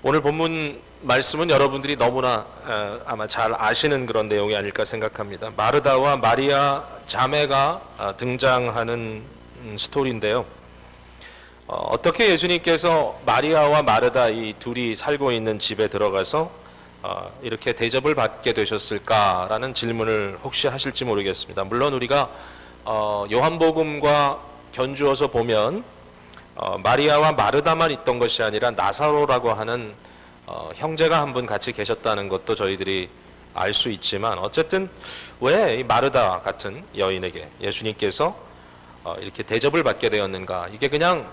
오늘 본문 말씀은 여러분들이 너무나 아마 잘 아시는 그런 내용이 아닐까 생각합니다. 마르다와 마리아 자매가 등장하는 스토리인데요. 어떻게 예수님께서 마리아와 마르다 이 둘이 살고 있는 집에 들어가서 이렇게 대접을 받게 되셨을까라는 질문을 혹시 하실지 모르겠습니다. 물론 우리가 요한복음과 견주어서 보면 마리아와 마르다만 있던 것이 아니라 나사로라고 하는 형제가 한 분 같이 계셨다는 것도 저희들이 알 수 있지만, 어쨌든 왜 이 마르다 같은 여인에게 예수님께서 이렇게 대접을 받게 되었는가, 이게 그냥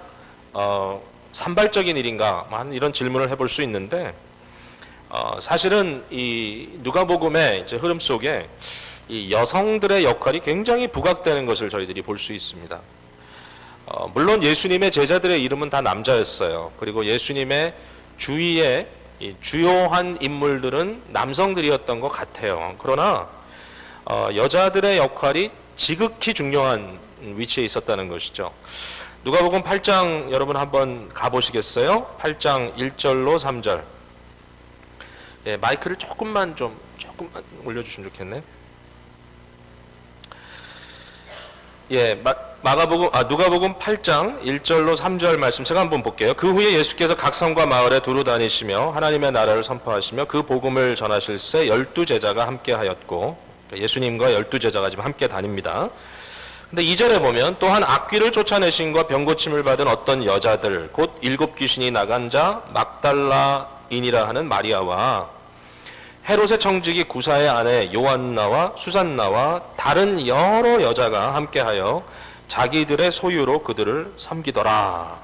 산발적인 일인가, 이런 질문을 해볼 수 있는데, 사실은 이 누가복음의 이제 흐름 속에 이 여성들의 역할이 굉장히 부각되는 것을 저희들이 볼 수 있습니다. 물론 예수님의 제자들의 이름은 다 남자였어요. 그리고 예수님의 주위에 이 주요한 인물들은 남성들이었던 것 같아요. 그러나 여자들의 역할이 지극히 중요한 위치에 있었다는 것이죠. 누가복음 8장 여러분 한번 가보시겠어요? 8장 1절로 3절. 예, 마이크를 조금만 올려주시면 좋겠네. 예, 누가복음 8장 1절로 3절 말씀 제가 한번 볼게요. 그 후에 예수께서 각 성과 마을에 두루 다니시며 하나님의 나라를 선포하시며 그 복음을 전하실새 12제자가 함께 하였고, 예수님과 12제자가 지금 함께 다닙니다. 근데 2절에 보면 또한 악귀를 쫓아내신과 병고침을 받은 어떤 여자들 곧 7 귀신이 나간 자 막달라인이라 하는 마리아와 헤롯의 청지기 구사의 아내 요한나와 수산나와 다른 여러 여자가 함께하여 자기들의 소유로 그들을 섬기더라.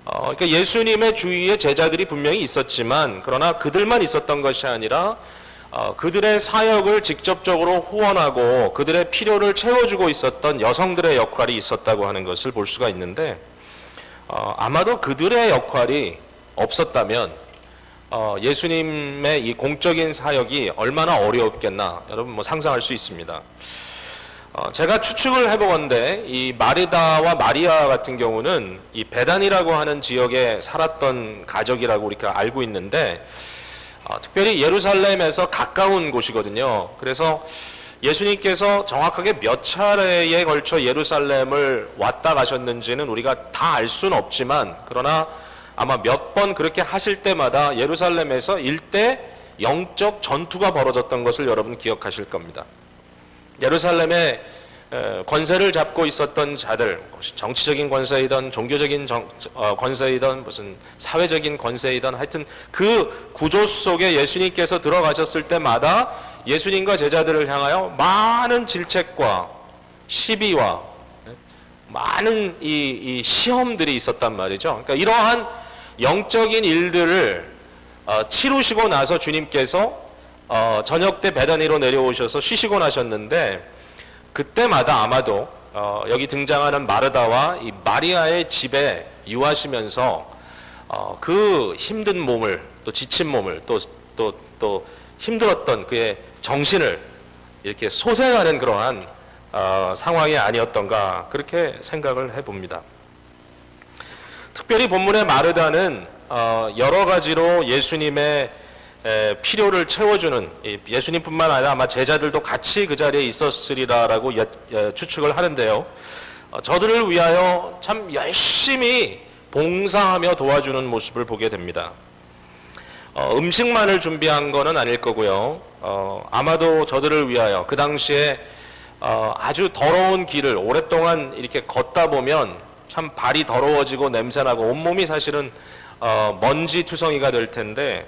그러니까 예수님의 주위에 제자들이 분명히 있었지만, 그러나 그들만 있었던 것이 아니라 그들의 사역을 직접적으로 후원하고 그들의 필요를 채워주고 있었던 여성들의 역할이 있었다고 하는 것을 볼 수가 있는데, 아마도 그들의 역할이 없었다면 예수님의 이 공적인 사역이 얼마나 어려웠겠나 여러분 상상할 수 있습니다. 제가 추측을 해보건대 이 마르다와 마리아 같은 경우는 이 베단이라고 하는 지역에 살았던 가족이라고 우리가 알고 있는데, 특별히 예루살렘에서 가까운 곳이거든요. 그래서 예수님께서 정확하게 몇 차례에 걸쳐 예루살렘을 왔다 가셨는지는 우리가 다 알 수는 없지만, 그러나 아마 몇 번 그렇게 하실 때마다 예루살렘에서 일대 영적 전투가 벌어졌던 것을 여러분 기억하실 겁니다. 예루살렘에 권세를 잡고 있었던 자들, 정치적인 권세이든 종교적인 권세이든 무슨 사회적인 권세이든 하여튼 그 구조 속에 예수님께서 들어가셨을 때마다 예수님과 제자들을 향하여 많은 질책과 시비와 많은 이 시험들이 있었단 말이죠. 그러니까 이러한 영적인 일들을 치루시고 나서 주님께서 저녁 때 베다니로 내려오셔서 쉬시고 나셨는데, 그때마다 아마도 여기 등장하는 마르다와 이 마리아의 집에 유하시면서 그 힘든 몸을, 또 지친 몸을, 또 힘들었던 그의 정신을 이렇게 소생하는 그러한 상황이 아니었던가, 그렇게 생각을 해봅니다. 특별히 본문의 마르다는 여러 가지로 예수님의 필요를 채워주는, 예수님뿐만 아니라 아마 제자들도 같이 그 자리에 있었으리라라고 추측을 하는데요. 저들을 위하여 참 열심히 봉사하며 도와주는 모습을 보게 됩니다. 음식만을 준비한 거는 아닐 거고요. 아마도 저들을 위하여 그 당시에 아주 더러운 길을 오랫동안 이렇게 걷다 보면 참 발이 더러워지고 냄새나고 온몸이 사실은 먼지 투성이가 될 텐데,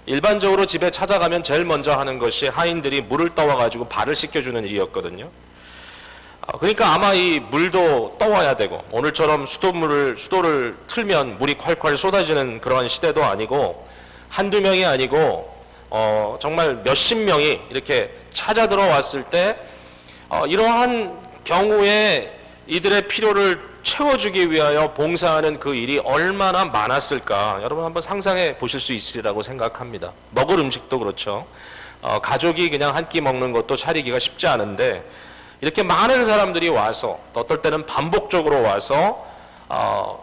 일반적으로 집에 찾아가면 제일 먼저 하는 것이 하인들이 물을 떠와가지고 발을 씻겨주는 일이었거든요. 그러니까 아마 이 물도 떠와야 되고, 오늘처럼 수도를 틀면 물이 콸콸 쏟아지는 그러한 시대도 아니고, 한두 명이 아니고 정말 몇십 명이 이렇게 찾아 들어왔을 때 이러한 경우에 이들의 필요를 채워주기 위하여 봉사하는 그 일이 얼마나 많았을까, 여러분 한번 상상해 보실 수 있으리라고 생각합니다. 먹을 음식도 그렇죠. 가족이 그냥 한 끼 먹는 것도 차리기가 쉽지 않은데, 이렇게 많은 사람들이 와서, 또 어떨 때는 반복적으로 와서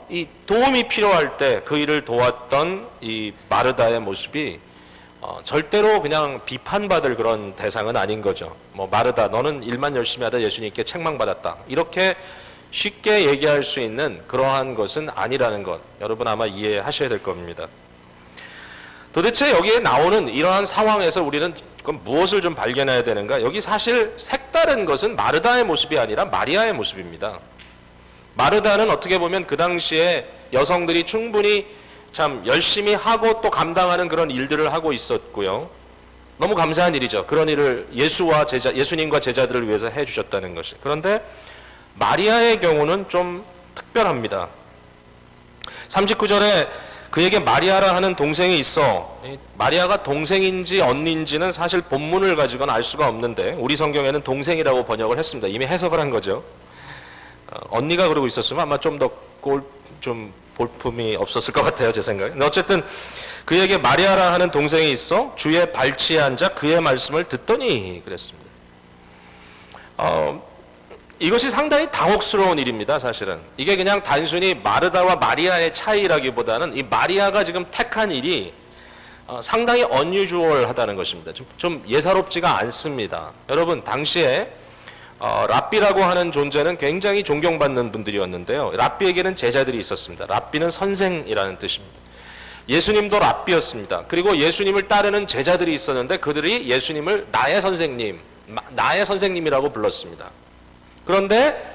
이 도움이 필요할 때 그 일을 도왔던 이 마르다의 모습이 절대로 그냥 비판받을 그런 대상은 아닌 거죠. 뭐 마르다 너는 일만 열심히 하다 예수님께 책망받았다, 이렇게 쉽게 얘기할 수 있는 그러한 것은 아니라는 것, 여러분 아마 이해하셔야 될 겁니다. 도대체 여기에 나오는 이러한 상황에서 우리는 그럼 무엇을 좀 발견해야 되는가? 여기 사실 색다른 것은 마르다의 모습이 아니라 마리아의 모습입니다. 마르다는 어떻게 보면 그 당시에 여성들이 충분히 참 열심히 하고 또 감당하는 그런 일들을 하고 있었고요. 너무 감사한 일이죠. 그런 일을 예수님과 제자들을 위해서 해주셨다는 것이. 그런데 마리아의 경우는 좀 특별합니다. 39절에 그에게 마리아라 하는 동생이 있어. 마리아가 동생인지 언니인지는 사실 본문을 가지고는 알 수가 없는데 우리 성경에는 동생이라고 번역을 했습니다. 이미 해석을 한 거죠. 언니가 그러고 있었으면 아마 좀 더 볼품이 없었을 것 같아요, 제 생각에. 근데 어쨌든 그에게 마리아라 하는 동생이 있어 주의 발치에 앉아 그의 말씀을 듣더니 그랬습니다. 이것이 상당히 당혹스러운 일입니다, 사실은. 이게 그냥 단순히 마르다와 마리아의 차이라기보다는 이 마리아가 지금 택한 일이 상당히 unusual하다는 것입니다. 좀 예사롭지가 않습니다. 여러분, 당시에 랍비라고 하는 존재는 굉장히 존경받는 분들이었는데요. 랍비에게는 제자들이 있었습니다. 랍비는 선생이라는 뜻입니다. 예수님도 랍비였습니다. 그리고 예수님을 따르는 제자들이 있었는데 그들이 예수님을 나의 선생님, 나의 선생님이라고 불렀습니다. 그런데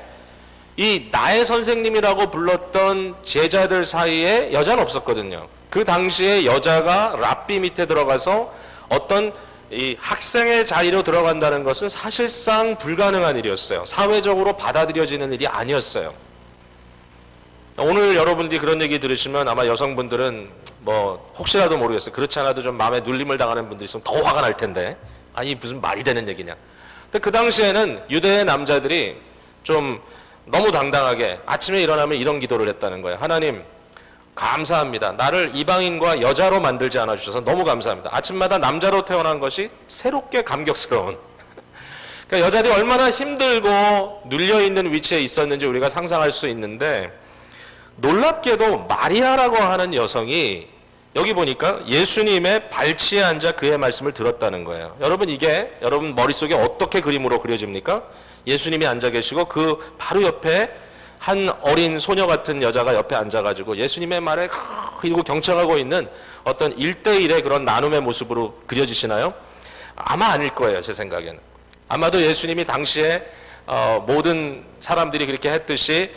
이 나의 선생님이라고 불렀던 제자들 사이에 여자는 없었거든요. 그 당시에 여자가 랍비 밑에 들어가서 어떤 이 학생의 자리로 들어간다는 것은 사실상 불가능한 일이었어요. 사회적으로 받아들여지는 일이 아니었어요. 오늘 여러분들이 그런 얘기 들으시면 아마 여성분들은 뭐 혹시라도 모르겠어요. 그렇지 않아도 좀 마음에 눌림을 당하는 분들이 있으면 더 화가 날 텐데, 아니 무슨 말이 되는 얘기냐. 근데 그 당시에는 유대의 남자들이 좀 너무 당당하게 아침에 일어나면 이런 기도를 했다는 거예요. 하나님 감사합니다. 나를 이방인과 여자로 만들지 않아주셔서 너무 감사합니다. 아침마다 남자로 태어난 것이 새롭게 감격스러운. 그러니까 여자들이 얼마나 힘들고 눌려있는 위치에 있었는지 우리가 상상할 수 있는데, 놀랍게도 마리아라고 하는 여성이 여기 보니까 예수님의 발치에 앉아 그의 말씀을 들었다는 거예요. 여러분, 이게 여러분 머릿속에 어떻게 그림으로 그려집니까? 예수님이 앉아 계시고 그 바로 옆에 한 어린 소녀 같은 여자가 옆에 앉아가지고 예수님의 말에 그리고 경청하고 있는 어떤 1대1의 그런 나눔의 모습으로 그려지시나요? 아마 아닐 거예요, 제 생각에는. 아마도 예수님이 당시에 모든 사람들이 그렇게 했듯이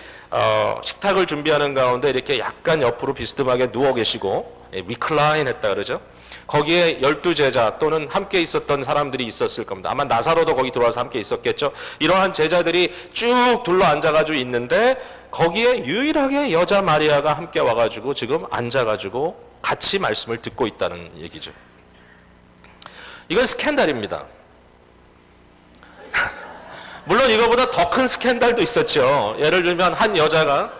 식탁을 준비하는 가운데 이렇게 약간 옆으로 비스듬하게 누워 계시고 리클라인 했다 그러죠. 거기에 12제자 또는 함께 있었던 사람들이 있었을 겁니다. 아마 나사로도 거기 들어와서 함께 있었겠죠. 이러한 제자들이 쭉 둘러 앉아가지고 있는데 거기에 유일하게 여자 마리아가 함께 와가지고 지금 앉아가지고 같이 말씀을 듣고 있다는 얘기죠. 이건 스캔들입니다. 물론 이거보다 더 큰 스캔들도 있었죠. 예를 들면 한 여자가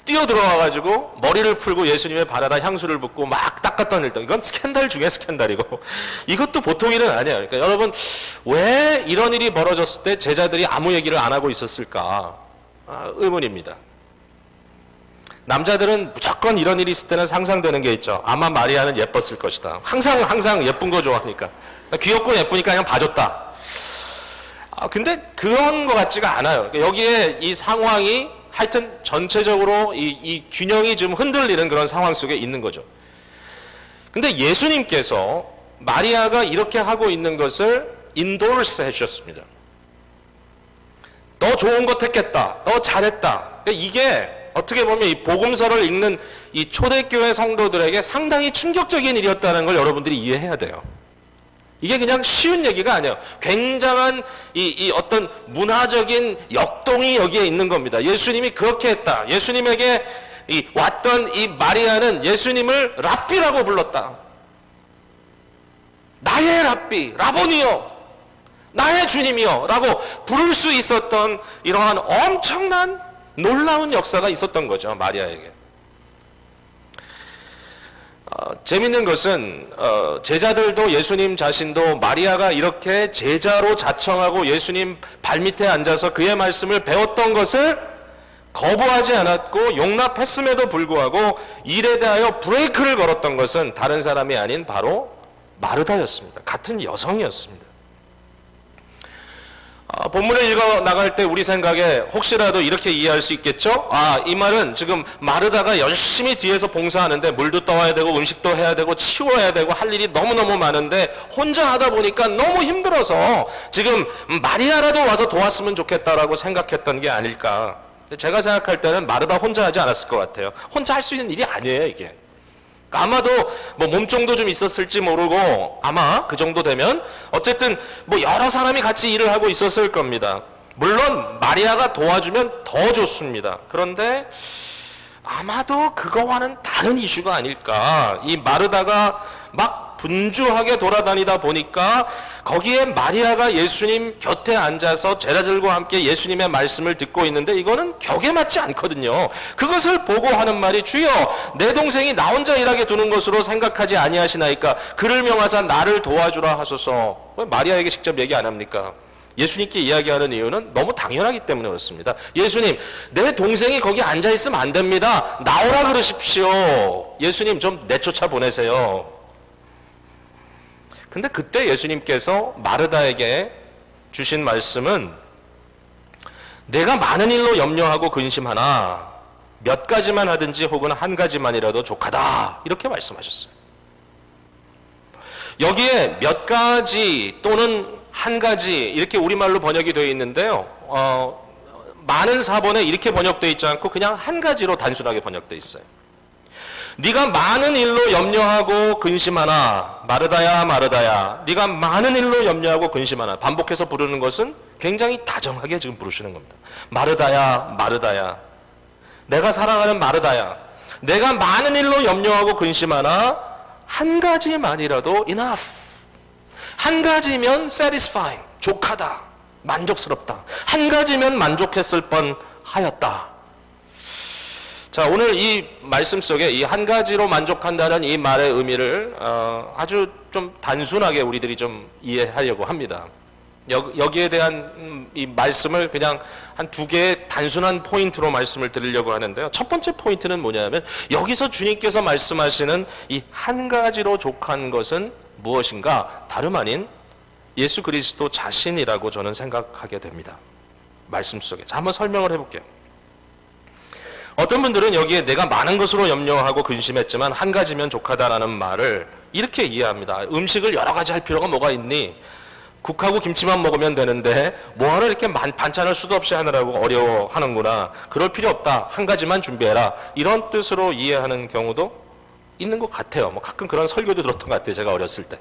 뛰어들어와가지고 머리를 풀고 예수님의 발에다 향수를 붓고 막 닦았던 일들, 이건 스캔들 중에 스캔들이고 이것도 보통 일은 아니에요. 그러니까 여러분, 왜 이런 일이 벌어졌을 때 제자들이 아무 얘기를 안 하고 있었을까? 의문입니다. 남자들은 무조건 이런 일이 있을 때는 상상되는 게 있죠. 아마 마리아는 예뻤을 것이다. 항상 예쁜 거 좋아하니까, 귀엽고 예쁘니까 그냥 봐줬다. 근데 그런 것 같지가 않아요. 여기에 이 상황이 하여튼 전체적으로 이 균형이 좀 흔들리는 그런 상황 속에 있는 거죠. 근데 예수님께서 마리아가 이렇게 하고 있는 것을 인도르스 해주셨습니다. 너 좋은 거 택했다. 너 잘했다. 이게 어떻게 보면 이 복음서를 읽는 이 초대교회 성도들에게 상당히 충격적인 일이었다는 걸 여러분들이 이해해야 돼요. 이게 그냥 쉬운 얘기가 아니에요. 굉장한 이 어떤 문화적인 역동이 여기에 있는 겁니다. 예수님이 그렇게 했다. 예수님에게 왔던 이 마리아는 예수님을 랍비라고 불렀다. 나의 랍비, 라보니요, 나의 주님이요 라고 부를 수 있었던 이러한 엄청난 놀라운 역사가 있었던 거죠, 마리아에게. 재밌는 것은 제자들도 예수님 자신도 마리아가 이렇게 제자로 자청하고 예수님 발밑에 앉아서 그의 말씀을 배웠던 것을 거부하지 않았고 용납했음에도 불구하고 일에 대하여 브레이크를 걸었던 것은 다른 사람이 아닌 바로 마르다였습니다. 같은 여성이었습니다. 본문을 읽어 나갈 때 우리 생각에 혹시라도 이렇게 이해할 수 있겠죠? 이 말은 지금 마르다가 열심히 뒤에서 봉사하는데 물도 떠와야 되고 음식도 해야 되고 치워야 되고 할 일이 너무너무 많은데 혼자 하다 보니까 너무 힘들어서 지금 마리아라도 와서 도왔으면 좋겠다라고 생각했던 게 아닐까. 제가 생각할 때는 마르다 혼자 하지 않았을 것 같아요. 혼자 할 수 있는 일이 아니에요, 이게. 아마도 뭐 몸정도 좀 있었을지 모르고 아마 그 정도 되면 어쨌든 뭐 여러 사람이 같이 일을 하고 있었을 겁니다. 물론 마리아가 도와주면 더 좋습니다. 그런데 아마도 그거와는 다른 이슈가 아닐까. 이 마르다가 막 분주하게 돌아다니다 보니까 거기에 마리아가 예수님 곁에 앉아서 제자들과 함께 예수님의 말씀을 듣고 있는데 이거는 격에 맞지 않거든요. 그것을 보고 하는 말이 주여 내 동생이 나 혼자 일하게 두는 것으로 생각하지 아니하시나이까 그를 명하사 나를 도와주라 하소서. 왜 마리아에게 직접 얘기 안 합니까? 예수님께 이야기하는 이유는 너무 당연하기 때문에 그렇습니다. 예수님 내 동생이 거기 앉아있으면 안 됩니다. 나오라 그러십시오. 예수님 좀 내쫓아 보내세요. 근데 그때 예수님께서 마르다에게 주신 말씀은 내가 많은 일로 염려하고 근심하나 몇 가지만 하든지 혹은 한 가지만이라도 족하다 이렇게 말씀하셨어요. 여기에 몇 가지 또는 한 가지 이렇게 우리말로 번역이 되어 있는데요. 많은 사본에 이렇게 번역되어 있지 않고 그냥 한 가지로 단순하게 번역되어 있어요. 네가 많은 일로 염려하고 근심하나 마르다야 마르다야 네가 많은 일로 염려하고 근심하나 반복해서 부르는 것은 굉장히 다정하게 지금 부르시는 겁니다. 마르다야 마르다야 내가 사랑하는 마르다야 내가 많은 일로 염려하고 근심하나 한 가지만이라도 enough 한 가지면 satisfying 족하다 만족스럽다 한 가지면 만족했을 뻔하였다. 자, 오늘 이 말씀 속에 이 한 가지로 만족한다는 이 말의 의미를 아주 좀 단순하게 우리들이 좀 이해하려고 합니다. 여기에 대한 이 말씀을 그냥 한 두 개의 단순한 포인트로 말씀을 드리려고 하는데요. 첫 번째 포인트는 뭐냐면 여기서 주님께서 말씀하시는 이 한 가지로 족한 것은 무엇인가? 다름 아닌 예수 그리스도 자신이라고 저는 생각하게 됩니다. 말씀 속에. 자, 한번 설명을 해볼게요. 어떤 분들은 여기에 내가 많은 것으로 염려하고 근심했지만 한 가지면 족하다라는 말을 이렇게 이해합니다. 음식을 여러 가지 할 필요가 뭐가 있니? 국하고 김치만 먹으면 되는데 뭐하러 이렇게 반찬을 수도 없이 하느라고 어려워하는구나. 그럴 필요 없다. 한 가지만 준비해라. 이런 뜻으로 이해하는 경우도 있는 것 같아요. 뭐 가끔 그런 설교도 들었던 것 같아요. 제가 어렸을 때.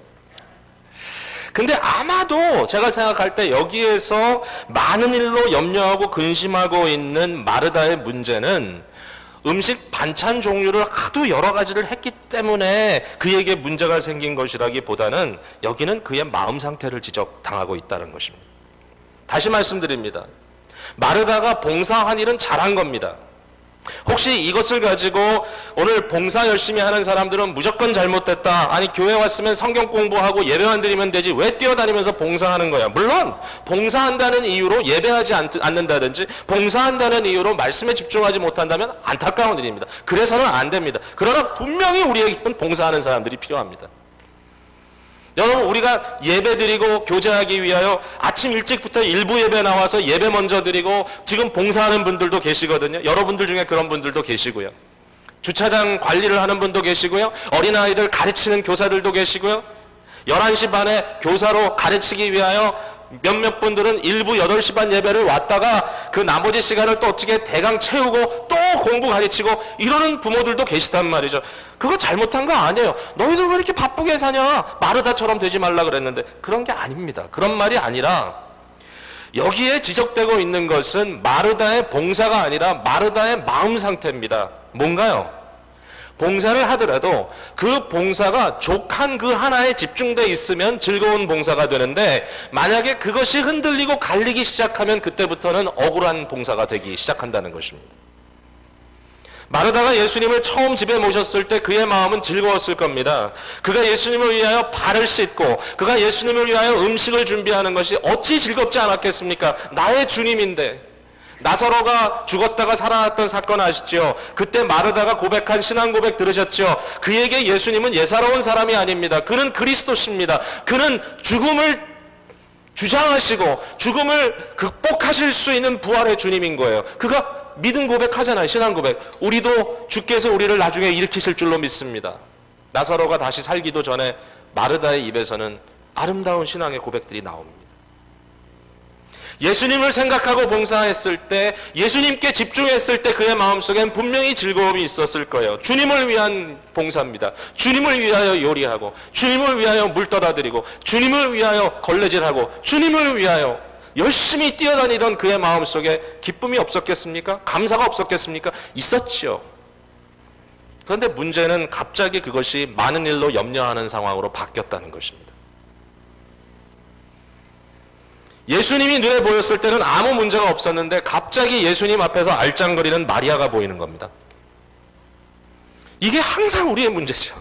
근데 아마도 제가 생각할 때 여기에서 많은 일로 염려하고 근심하고 있는 마르다의 문제는 음식 반찬 종류를 하도 여러 가지를 했기 때문에 그에게 문제가 생긴 것이라기보다는 여기는 그의 마음 상태를 지적당하고 있다는 것입니다. 다시 말씀드립니다. 마르다가 봉사한 일은 잘한 겁니다. 혹시 이것을 가지고 오늘 봉사 열심히 하는 사람들은 무조건 잘못됐다. 아니 교회 왔으면 성경 공부하고 예배만 드리면 되지 왜 뛰어다니면서 봉사하는 거야. 물론 봉사한다는 이유로 예배하지 않는다든지 봉사한다는 이유로 말씀에 집중하지 못한다면 안타까운 일입니다. 그래서는 안 됩니다. 그러나 분명히 우리에게는 봉사하는 사람들이 필요합니다. 여러분 우리가 예배 드리고 교제하기 위하여 아침 일찍부터 일부 예배 나와서 예배 먼저 드리고 지금 봉사하는 분들도 계시거든요. 여러분들 중에 그런 분들도 계시고요. 주차장 관리를 하는 분도 계시고요. 어린아이들 가르치는 교사들도 계시고요. 11시 반에 교사로 가르치기 위하여 몇몇 분들은 일부 8시 반 예배를 왔다가 그 나머지 시간을 또 어떻게 대강 채우고 또 공부 가르치고 이러는 부모들도 계시단 말이죠. 그거 잘못한 거 아니에요. 너희들 왜 이렇게 바쁘게 사냐? 마르다처럼 되지 말라 그랬는데 그런 게 아닙니다. 그런 말이 아니라 여기에 지적되고 있는 것은 마르다의 봉사가 아니라 마르다의 마음 상태입니다. 뭔가요? 봉사를 하더라도 그 봉사가 족한 그 하나에 집중돼 있으면 즐거운 봉사가 되는데 만약에 그것이 흔들리고 갈리기 시작하면 그때부터는 억울한 봉사가 되기 시작한다는 것입니다. 마르다가 예수님을 처음 집에 모셨을 때 그의 마음은 즐거웠을 겁니다. 그가 예수님을 위하여 발을 씻고 그가 예수님을 위하여 음식을 준비하는 것이 어찌 즐겁지 않았겠습니까? 나의 주님인데 나사로가 죽었다가 살아났던 사건 아시죠? 그때 마르다가 고백한 신앙 고백 들으셨죠? 그에게 예수님은 예사로운 사람이 아닙니다. 그는 그리스도십니다. 그는 죽음을 주장하시고 죽음을 극복하실 수 있는 부활의 주님인 거예요. 그가 믿음 고백하잖아요. 신앙 고백. 우리도 주께서 우리를 나중에 일으키실 줄로 믿습니다. 나사로가 다시 살기도 전에 마르다의 입에서는 아름다운 신앙의 고백들이 나옵니다. 예수님을 생각하고 봉사했을 때, 예수님께 집중했을 때 그의 마음속엔 분명히 즐거움이 있었을 거예요. 주님을 위한 봉사입니다. 주님을 위하여 요리하고, 주님을 위하여 물 떠다드리고, 주님을 위하여 걸레질하고, 주님을 위하여 열심히 뛰어다니던 그의 마음속에 기쁨이 없었겠습니까? 감사가 없었겠습니까? 있었죠. 그런데 문제는 갑자기 그것이 많은 일로 염려하는 상황으로 바뀌었다는 것입니다. 예수님이 눈에 보였을 때는 아무 문제가 없었는데 갑자기 예수님 앞에서 알짱거리는 마리아가 보이는 겁니다. 이게 항상 우리의 문제죠.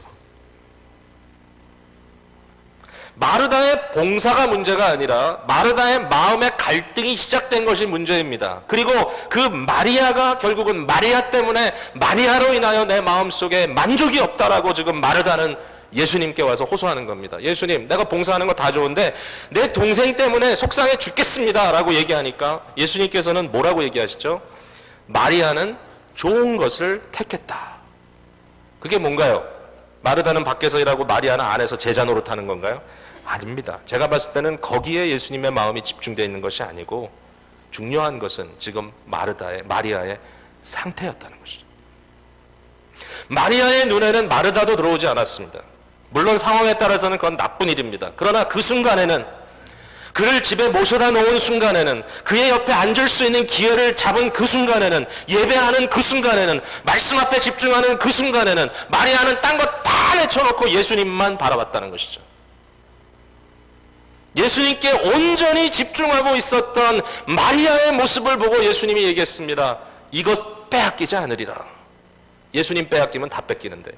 마르다의 봉사가 문제가 아니라 마르다의 마음의 갈등이 시작된 것이 문제입니다. 그리고 그 마리아가 결국은 마리아 때문에 마리아로 인하여 내 마음속에 만족이 없다라고 지금 마르다는 예수님께 와서 호소하는 겁니다. 예수님, 내가 봉사하는 거 다 좋은데 내 동생 때문에 속상해 죽겠습니다 라고 얘기하니까 예수님께서는 뭐라고 얘기하시죠? 마리아는 좋은 것을 택했다. 그게 뭔가요? 마르다는 밖에서 일하고 마리아는 안에서 제자 노릇하는 건가요? 아닙니다. 제가 봤을 때는 거기에 예수님의 마음이 집중되어 있는 것이 아니고 중요한 것은 지금 마리아의 상태였다는 것이죠. 마리아의 눈에는 마르다도 들어오지 않았습니다. 물론 상황에 따라서는 그건 나쁜 일입니다. 그러나 그 순간에는, 그를 집에 모셔다 놓은 순간에는, 그의 옆에 앉을 수 있는 기회를 잡은 그 순간에는, 예배하는 그 순간에는, 말씀 앞에 집중하는 그 순간에는 마리아는 딴 거 다 내쳐놓고 예수님만 바라봤다는 것이죠. 예수님께 온전히 집중하고 있었던 마리아의 모습을 보고 예수님이 얘기했습니다. 이것 빼앗기지 않으리라. 예수님 빼앗기면 다 뺏기는데.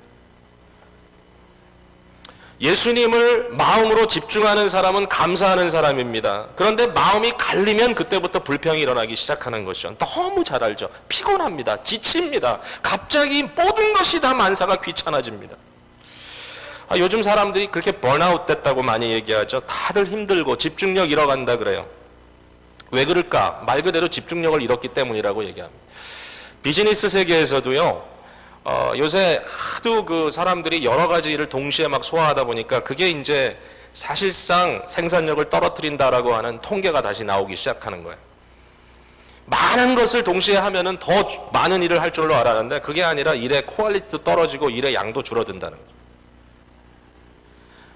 예수님을 마음으로 집중하는 사람은 감사하는 사람입니다. 그런데 마음이 갈리면 그때부터 불평이 일어나기 시작하는 것이죠. 너무 잘 알죠. 피곤합니다. 지칩니다. 갑자기 모든 것이 다 만사가 귀찮아집니다. 요즘 사람들이 그렇게 번아웃 됐다고 많이 얘기하죠. 다들 힘들고 집중력 잃어간다 그래요. 왜 그럴까? 말 그대로 집중력을 잃었기 때문이라고 얘기합니다. 비즈니스 세계에서도요, 요새 하도 그 사람들이 여러 가지 일을 동시에 막 소화하다 보니까 그게 이제 사실상 생산력을 떨어뜨린다라고 하는 통계가 다시 나오기 시작하는 거예요. 많은 것을 동시에 하면은 더 많은 일을 할 줄로 알았는데 그게 아니라 일의 퀄리티도 떨어지고 일의 양도 줄어든다는 거죠.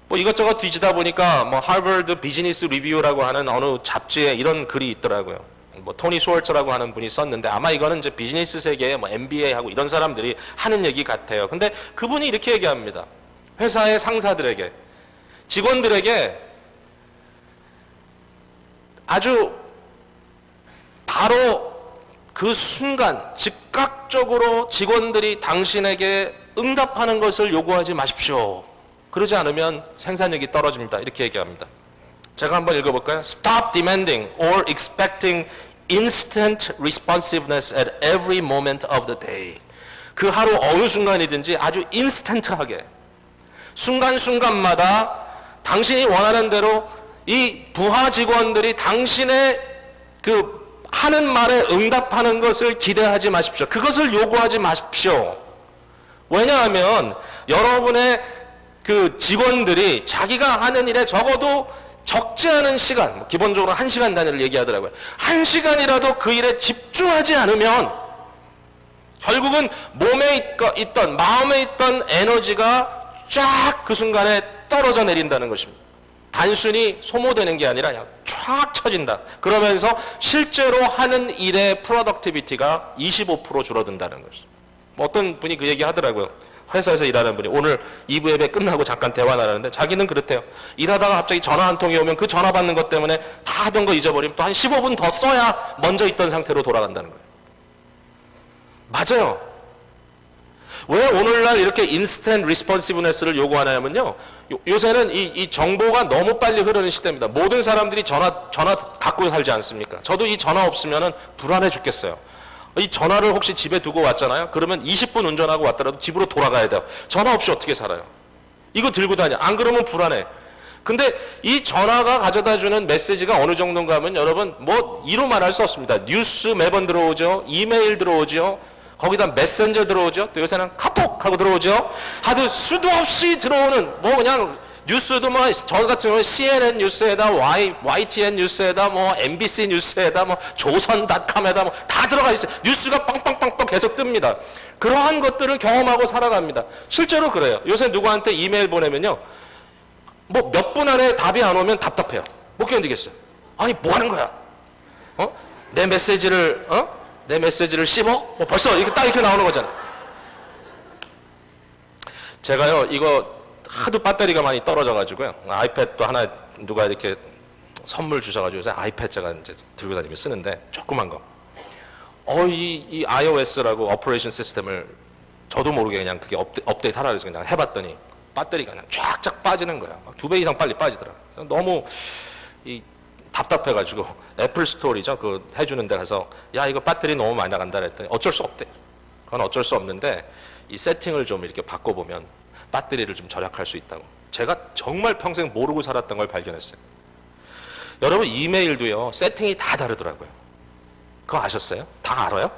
뭐 이것저것 뒤지다 보니까 뭐 하버드 비즈니스 리뷰라고 하는 어느 잡지에 이런 글이 있더라고요. 뭐 토니 스월츠라고 하는 분이 썼는데 아마 이거는 이제 비즈니스 세계에 뭐 MBA하고 이런 사람들이 하는 얘기 같아요. 근데 그분이 이렇게 얘기합니다. 회사의 상사들에게, 직원들에게 아주 바로 그 순간 즉각적으로 직원들이 당신에게 응답하는 것을 요구하지 마십시오. 그러지 않으면 생산력이 떨어집니다. 이렇게 얘기합니다. 제가 한번 읽어볼까요? Stop demanding or expecting instant responsiveness at every moment of the day. 그 하루 어느 순간이든지 아주 인스턴트하게 순간순간마다 당신이 원하는 대로 이 부하 직원들이 당신의 그 하는 말에 응답하는 것을 기대하지 마십시오. 그것을 요구하지 마십시오. 왜냐하면 여러분의 그 직원들이 자기가 하는 일에 적어도 적지 않은 시간, 기본적으로 1시간 단위를 얘기하더라고요. 1시간이라도 그 일에 집중하지 않으면 결국은 몸에 있던, 마음에 있던 에너지가 쫙 그 순간에 떨어져 내린다는 것입니다. 단순히 소모되는 게 아니라 그냥 쫙 쳐진다. 그러면서 실제로 하는 일의 프로덕티비티가 25% 줄어든다는 것이죠. 뭐 어떤 분이 그 얘기 하더라고요. 회사에서 일하는 분이 오늘 2부 예배 끝나고 잠깐 대화 나누는데 자기는 그렇대요. 일하다가 갑자기 전화 한 통이 오면 그 전화 받는 것 때문에 다 하던 거 잊어버리면 또 한 15분 더 써야 먼저 있던 상태로 돌아간다는 거예요. 맞아요. 왜 오늘날 이렇게 인스턴트 리스폰시브네스를 요구하냐면요. 요새는 이 정보가 너무 빨리 흐르는 시대입니다. 모든 사람들이 전화 갖고 살지 않습니까? 저도 이 전화 없으면은 불안해 죽겠어요. 이 전화를 혹시 집에 두고 왔잖아요. 그러면 20분 운전하고 왔더라도 집으로 돌아가야 돼요. 전화 없이 어떻게 살아요? 이거 들고 다녀. 안 그러면 불안해. 근데 이 전화가 가져다 주는 메시지가 어느 정도인가 하면 여러분 뭐 이루 말할 수 없습니다. 뉴스 매번 들어오죠. 이메일 들어오죠. 거기다 메신저 들어오죠. 또 요새는 카톡 하고 들어오죠. 하도 수도 없이 들어오는 뭐 그냥 뉴스도 뭐 저 같은 경우는 CNN 뉴스에다 YTN 뉴스에다 뭐 MBC 뉴스에다 뭐 조선닷컴에다 뭐 다 들어가 있어요. 뉴스가 빵빵빵빵 계속 뜹니다. 그러한 것들을 경험하고 살아갑니다. 실제로 그래요. 요새 누구한테 이메일 보내면요. 뭐 몇 분 안에 답이 안 오면 답답해요. 못 견디겠어요. 아니 뭐 하는 거야? 내 메시지를 씹어? 뭐 벌써 이렇게 딱 이렇게 나오는 거잖아. 제가요 이거 하도 배터리가 많이 떨어져가지고요. 아이패드도 하나 누가 이렇게 선물 주셔가지고 요새 아이패드 제가 이제 들고 다니며 쓰는데 조그만 거. 이 iOS라고 오퍼레이션 시스템을 저도 모르게 그냥 그게 업데이트 하라 그래서 그냥 해봤더니 배터리가 그냥 쫙쫙 빠지는 거야. 막 2배 이상 빨리 빠지더라. 너무 답답해가지고 애플 스토어죠. 그 해주는 데 가서 야 이거 배터리 너무 많이 나간다 그랬더니 어쩔 수 없대. 그건 어쩔 수 없는데 이 세팅을 좀 이렇게 바꿔보면 배터리를 좀 절약할 수 있다고. 제가 정말 평생 모르고 살았던 걸 발견했어요. 여러분 이메일도요 세팅이 다 다르더라고요. 그거 아셨어요? 다 알아요?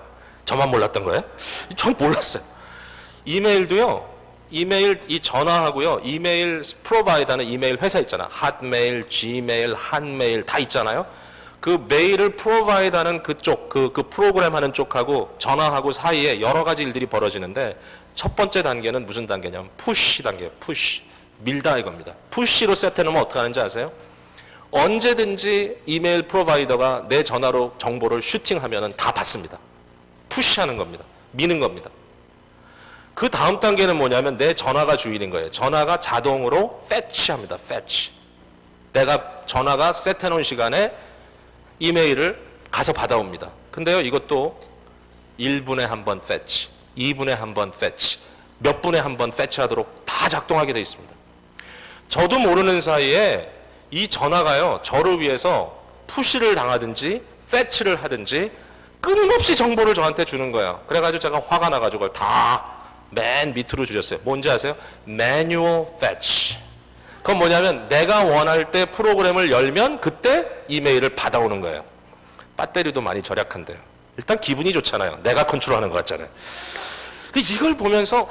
저만 몰랐던 거예요? 전 몰랐어요. 이메일도요. 이메일 이 전화하고요. 이메일 프로바이더는 이메일 회사 있잖아. 핫메일, 지메일, 한메일 다 있잖아요. 그 메일을 프로바이더는 그쪽 그 프로그램 하는 쪽하고 전화하고 사이에 여러 가지 일들이 벌어지는데 첫 번째 단계는 무슨 단계냐면 푸시 단계예요. 푸시. 밀다 이겁니다. 푸시로 세트해놓으면 어떻게 하는지 아세요? 언제든지 이메일 프로바이더가 내 전화로 정보를 슈팅하면 다 받습니다. 푸시하는 겁니다. 미는 겁니다. 그 다음 단계는 뭐냐면 내 전화가 주인인 거예요. 전화가 자동으로 fetch합니다. fetch. 내가 전화가 세트해놓은 시간에 이메일을 가서 받아옵니다. 근데요 이것도 1분에 한 번 fetch, 2분에 한 번 fetch, 몇 분에 한 번 fetch하도록 다 작동하게 되어 있습니다. 저도 모르는 사이에 이 전화가요 저를 위해서 푸시를 당하든지 fetch를 하든지 끊임없이 정보를 저한테 주는 거예요. 그래가지고 제가 화가 나가지고 다 맨 밑으로 줄였어요. 뭔지 아세요? Manual Fetch. 그건 뭐냐면 내가 원할 때 프로그램을 열면 그때 이메일을 받아오는 거예요. 배터리도 많이 절약한대요. 일단 기분이 좋잖아요. 내가 컨트롤하는 것 같잖아요. 이걸 보면서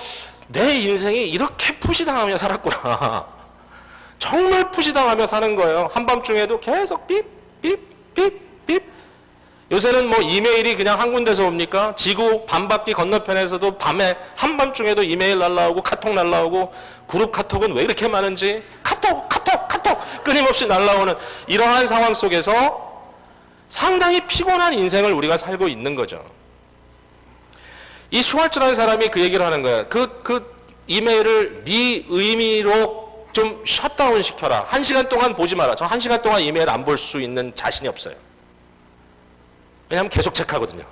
내 인생이 이렇게 푸시당하며 살았구나. 정말 푸시당하며 사는 거예요. 한밤중에도 계속 삐, 삐, 삐, 삐. 요새는 뭐 이메일이 그냥 한 군데서 옵니까? 지구 반바퀴 건너편에서도 밤에 한밤중에도 이메일 날라오고 카톡 날라오고 그룹 카톡은 왜 이렇게 많은지 카톡 끊임없이 날라오는 이러한 상황 속에서 상당히 피곤한 인생을 우리가 살고 있는 거죠. 이 슈왈츠라는 사람이 그 얘기를 하는 거예요. 그 이메일을 네 의미로 좀 셧다운 시켜라. 1시간 동안 보지 마라. 저 1시간 동안 이메일 안 볼 수 있는 자신이 없어요. 왜냐하면 계속 체크하거든요.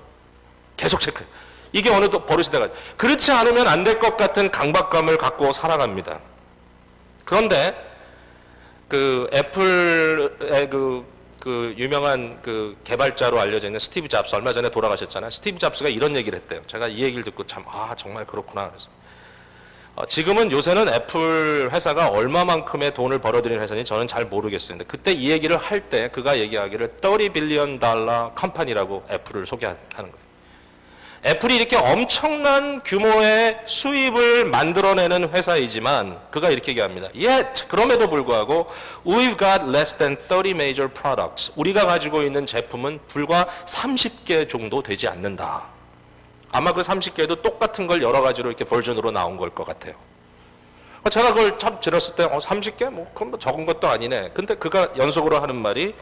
계속 체크. 이게 어느 버릇이 돼가지고. 그렇지 않으면 안 될 것 같은 강박감을 갖고 살아갑니다. 그런데 그 애플의 그 유명한 그 개발자로 알려져 있는 스티브 잡스 얼마 전에 돌아가셨잖아요. 스티브 잡스가 이런 얘기를 했대요. 제가 이 얘기를 듣고 참 정말 그렇구나 그래서. 지금은 요새는 애플 회사가 얼마만큼의 돈을 벌어들이는 회사인지 저는 잘 모르겠어요. 근데 그때 이 얘기를 할 때 그가 얘기하기를 30 빌리언 달러 컴퍼니라고 애플을 소개하는 거예요. 애플이 이렇게 엄청난 규모의 수입을 만들어내는 회사이지만 그가 이렇게 얘기합니다. Yet, 그럼에도 불구하고 We've got less than 30 major products. 우리가 가지고 있는 제품은 불과 30개 정도 되지 않는다. 아마 그 30개도 똑같은 걸 여러 가지로 이렇게 버전으로 나온 걸 것 같아요. 제가 그걸 참 들었을 때 30개? 뭐 그건 뭐 적은 것도 아니네. 근데 그가 연속으로 하는 말이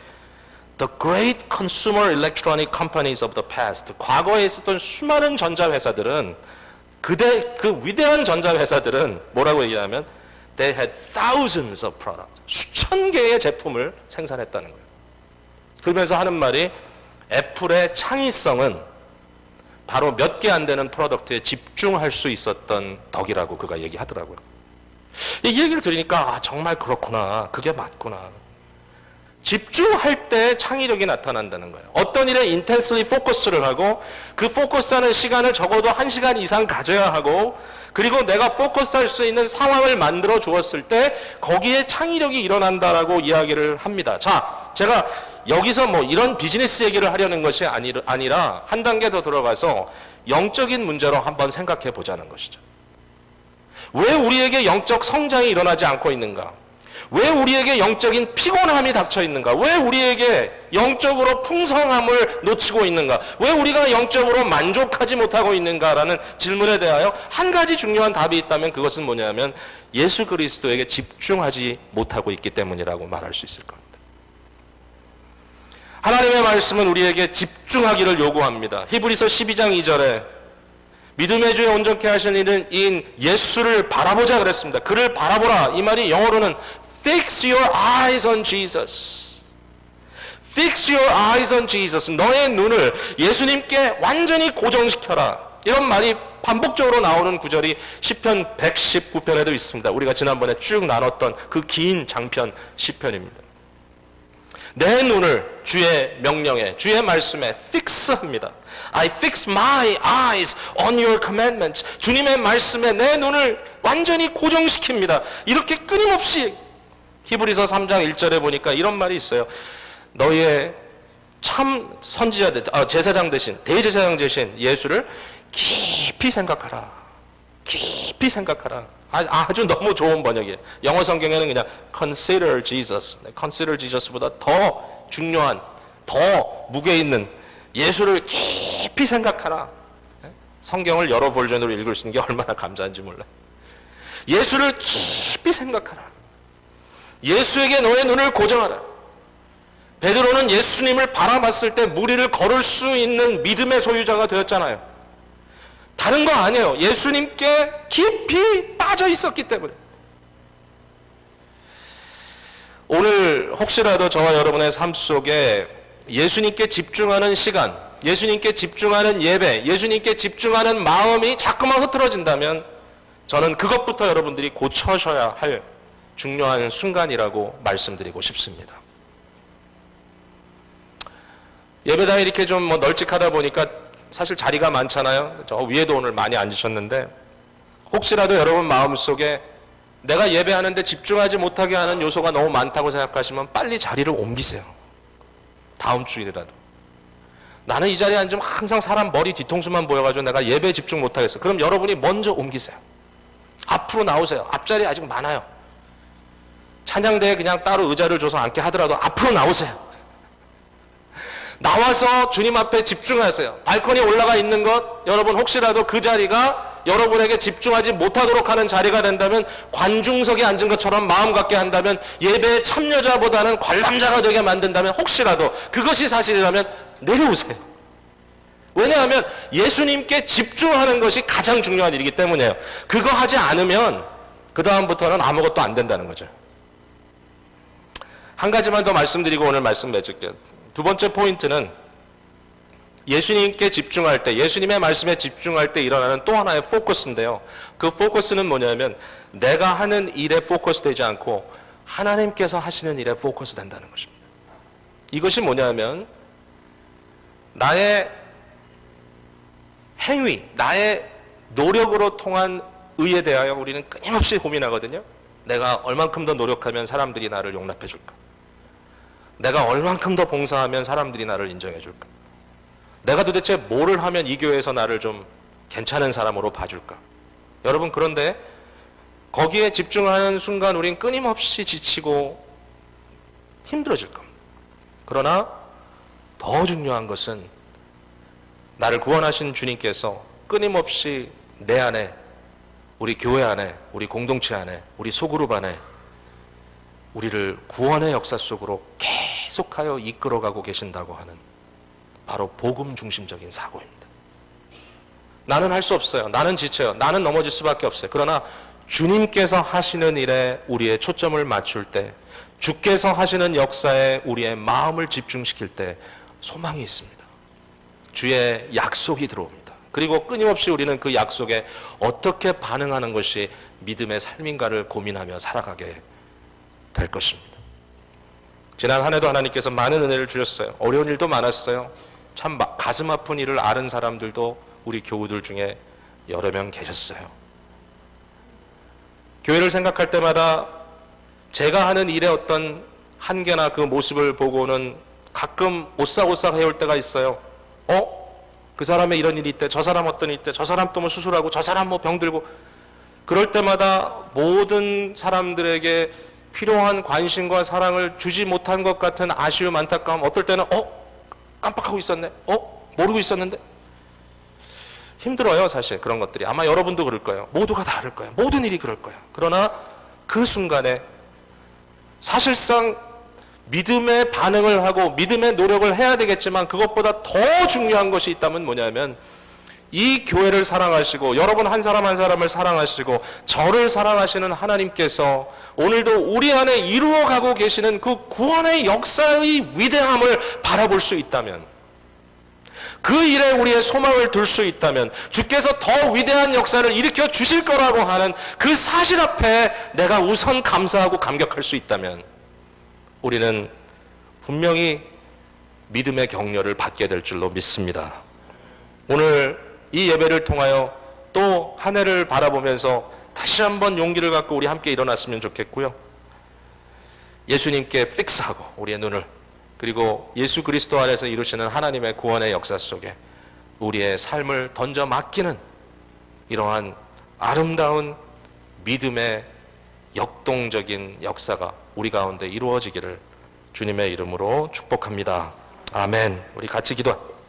The great consumer electronic companies of the past. 과거에 있었던 수많은 전자회사들은 그 위대한 전자회사들은 뭐라고 얘기하면 They had thousands of products. 수천 개의 제품을 생산했다는 거예요. 그러면서 하는 말이 애플의 창의성은 바로 몇 개 안 되는 프로덕트에 집중할 수 있었던 덕이라고 그가 얘기하더라고요. 이 얘기를 들으니까 정말 그렇구나. 그게 맞구나. 집중할 때 창의력이 나타난다는 거예요. 어떤 일에 intensely 포커스를 하고 그 포커스하는 시간을 적어도 1시간 이상 가져야 하고 그리고 내가 포커스할 수 있는 상황을 만들어 주었을 때 거기에 창의력이 일어난다라고 이야기를 합니다. 자, 제가 여기서 뭐 이런 비즈니스 얘기를 하려는 것이 아니라 한 단계 더 들어가서 영적인 문제로 한번 생각해 보자는 것이죠. 왜 우리에게 영적 성장이 일어나지 않고 있는가? 왜 우리에게 영적인 피곤함이 닥쳐 있는가? 왜 우리에게 영적으로 풍성함을 놓치고 있는가? 왜 우리가 영적으로 만족하지 못하고 있는가라는 질문에 대하여 한 가지 중요한 답이 있다면 그것은 뭐냐면 예수 그리스도에게 집중하지 못하고 있기 때문이라고 말할 수 있을 겁니다. 하나님의 말씀은 우리에게 집중하기를 요구합니다. 히브리서 12장 2절에 믿음의 주에 온전케 하신 이인 예수를 바라보자 그랬습니다. 그를 바라보라. 이 말이 영어로는 Fix your eyes on Jesus. Fix your eyes on Jesus. 너의 눈을 예수님께 완전히 고정시켜라. 이런 말이 반복적으로 나오는 구절이 시편 119편에도 있습니다. 우리가 지난번에 쭉 나눴던 그 긴 장편 시편입니다. 내 눈을 주의 명령에, 주의 말씀에 fix합니다. I fix my eyes on your commandments. 주님의 말씀에 내 눈을 완전히 고정시킵니다. 이렇게 끊임없이 히브리서 3장 1절에 보니까 이런 말이 있어요. 너희의 참 선지자, 제사장 대신, 대제사장 대신 예수를 깊이 생각하라. 깊이 생각하라. 아주 너무 좋은 번역이에요. 영어 성경에는 그냥 consider Jesus, consider Jesus보다 더 중요한, 더 무게 있는 예수를 깊이 생각하라. 성경을 여러 버전으로 읽을 수 있는 게 얼마나 감사한지 몰라요. 예수를 깊이 생각하라. 예수에게 너의 눈을 고정하라. 베드로는 예수님을 바라봤을 때 무리를 걸을 수 있는 믿음의 소유자가 되었잖아요. 다른 거 아니에요. 예수님께 깊이 빠져 있었기 때문에. 오늘 혹시라도 저와 여러분의 삶 속에 예수님께 집중하는 시간, 예수님께 집중하는 예배, 예수님께 집중하는 마음이 자꾸만 흐트러진다면 저는 그것부터 여러분들이 고쳐셔야 할 중요한 순간이라고 말씀드리고 싶습니다. 예배당이 이렇게 좀 널찍하다 보니까 사실 자리가 많잖아요. 저 위에도 오늘 많이 앉으셨는데 혹시라도 여러분 마음속에 내가 예배하는데 집중하지 못하게 하는 요소가 너무 많다고 생각하시면 빨리 자리를 옮기세요. 다음 주일이라도. 나는 이 자리에 앉으면 항상 사람 머리 뒤통수만 보여가지고 내가 예배에 집중 못하겠어. 그럼 여러분이 먼저 옮기세요. 앞으로 나오세요. 앞자리 아직 많아요. 찬양대에 그냥 따로 의자를 줘서 앉게 하더라도 앞으로 나오세요. 나와서 주님 앞에 집중하세요. 발코니 올라가 있는 것, 여러분 혹시라도 그 자리가 여러분에게 집중하지 못하도록 하는 자리가 된다면 관중석에 앉은 것처럼 마음 갖게 한다면 예배의 참여자보다는 관람자가 되게 만든다면 혹시라도 그것이 사실이라면 내려오세요. 왜냐하면 예수님께 집중하는 것이 가장 중요한 일이기 때문이에요. 그거 하지 않으면 그 다음부터는 아무것도 안 된다는 거죠. 한 가지만 더 말씀드리고 오늘 말씀 맺을게요. 두 번째 포인트는 예수님께 집중할 때, 예수님의 말씀에 집중할 때 일어나는 또 하나의 포커스인데요. 그 포커스는 뭐냐면 내가 하는 일에 포커스 되지 않고 하나님께서 하시는 일에 포커스 된다는 것입니다. 이것이 뭐냐면 나의 행위, 나의 노력으로 통한 의에 대하여 우리는 끊임없이 고민하거든요. 내가 얼만큼 더 노력하면 사람들이 나를 용납해 줄까? 내가 얼만큼 더 봉사하면 사람들이 나를 인정해 줄까? 내가 도대체 뭐를 하면 이 교회에서 나를 좀 괜찮은 사람으로 봐줄까? 여러분, 그런데 거기에 집중하는 순간 우린 끊임없이 지치고 힘들어질 겁니다. 그러나 더 중요한 것은 나를 구원하신 주님께서 끊임없이 내 안에, 우리 교회 안에, 우리 공동체 안에, 우리 소그룹 안에 우리를 구원의 역사 속으로 계속하여 이끌어가고 계신다고 하는 바로 복음 중심적인 사고입니다. 나는 할 수 없어요. 나는 지쳐요. 나는 넘어질 수밖에 없어요. 그러나 주님께서 하시는 일에 우리의 초점을 맞출 때, 주께서 하시는 역사에 우리의 마음을 집중시킬 때 소망이 있습니다. 주의 약속이 들어옵니다. 그리고 끊임없이 우리는 그 약속에 어떻게 반응하는 것이 믿음의 삶인가를 고민하며 살아가게 될 것입니다. 지난 한 해도 하나님께서 많은 은혜를 주셨어요. 어려운 일도 많았어요. 참 가슴 아픈 일을 앓은 사람들도 우리 교우들 중에 여러 명 계셨어요. 교회를 생각할 때마다 제가 하는 일의 어떤 한계나 그 모습을 보고는 가끔 오싹오싹 해올 때가 있어요. 그 사람의 이런 일이 있대, 저 사람 어떤 일이 있대, 저 사람 또 뭐 수술하고, 저 사람 뭐 병들고. 그럴 때마다 모든 사람들에게 필요한 관심과 사랑을 주지 못한 것 같은 아쉬움, 안타까움, 어떨 때는 깜빡하고 있었네, 모르고 있었는데. 힘들어요, 사실 그런 것들이. 아마 여러분도 그럴 거예요. 모두가 다 그럴 거예요. 모든 일이 그럴 거예요. 그러나 그 순간에 사실상 믿음의 반응을 하고 믿음의 노력을 해야 되겠지만, 그것보다 더 중요한 것이 있다면 뭐냐면, 이 교회를 사랑하시고 여러분 한 사람 한 사람을 사랑하시고 저를 사랑하시는 하나님께서 오늘도 우리 안에 이루어가고 계시는 그 구원의 역사의 위대함을 바라볼 수 있다면, 그 일에 우리의 소망을 둘 수 있다면, 주께서 더 위대한 역사를 일으켜 주실 거라고 하는 그 사실 앞에 내가 우선 감사하고 감격할 수 있다면, 우리는 분명히 믿음의 격려를 받게 될 줄로 믿습니다. 오늘 이 예배를 통하여 또 한 해를 바라보면서 다시 한번 용기를 갖고 우리 함께 일어났으면 좋겠고요. 예수님께 픽스하고 우리의 눈을, 그리고 예수 그리스도 안에서 이루시는 하나님의 구원의 역사 속에 우리의 삶을 던져 맡기는 이러한 아름다운 믿음의 역동적인 역사가 우리 가운데 이루어지기를 주님의 이름으로 축복합니다. 아멘. 우리 같이 기도합니다.